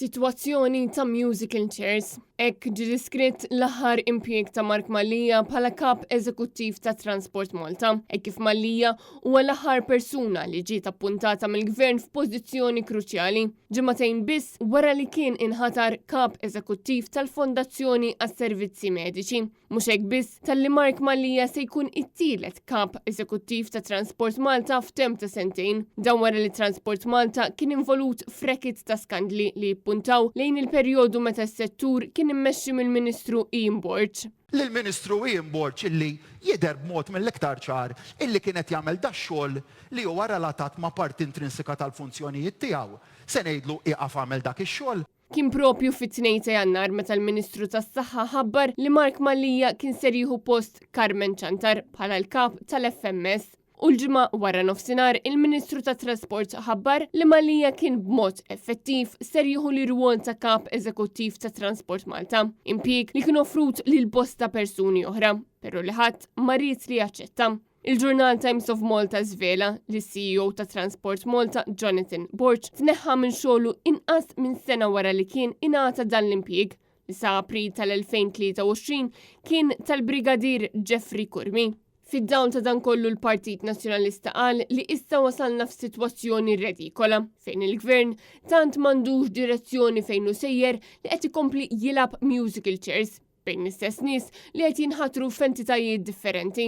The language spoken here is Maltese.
Sitwazzjoni ta' musical chairs. Ek ġi diskritt l-aħħar impjieg ta' Mark Malija bħala kap eżekuttiv ta' Transport Malta, kif Malija huwa l-aħħar persuna li ġiet appuntata mill-Gvern f'pożizzjoni kruċjali, ġimagħtejn biss wara li kien inħatar kap eżekuttiv tal-Fondazzjoni għas-Servizzi Mediċi. Mhux hekk biss talli Mark Malija se jkun it-tielet kap eżekuttiv ta' Transport Malta f'temp ta' sentejn, dan wara li Transport Malta kien involut f'rekit ta' skandli li jippuntaw lejn il-perjodu meta s-settur kien immexxi mill-Ministru Ian Borch. Lill-Ministru Ian Borch illi jidher b'mod mill-iktar ċar illi kienet jagħmel dax-xogħol li huwa relatat ma' parti intrinsika tal-funzjonijiet tiegħu. Se ngħidlu iqaf għamel dak ix-xogħol. Kien propju fit-2 ta' Jannar meta l-Ministru tas-Saħħa ħabbar li Mark Malija kien ser jieħu post Carmen Ċantar bħala l-kap tal-FMS. U l-ġimgħa wara nofsinhar il-Ministru tat Trasport ħabbar li Malija kien b'mod effettiv ser jieħu l-irwol ta' kap eżekuttiv ta' Transport Malta, impjieg li kien offrut lil bosta persuni oħra, però li ħadd ma ried li jaċċetta. Il-ġurnal Times of Malta żvela li CEO ta' Transport Malta Jonathan Borch tneħħa minn xogħlu inqas minn sena wara li kien ingħata dan l-impjieg li sa' April tal-2023 kien tal-Brigadir Jeffrey Kurmi. Fid-dawn ta' dan kollu l-Partit Nazzjonalista qal li issa wasalna f'sitwazzjoni redikola fejn il-Gvern tant m'għandux direzzjoni fejn hu sejjer li qed ikompli jilab musical chairs bejn l-istess nies li qed jinħatru f'entitajiet differenti.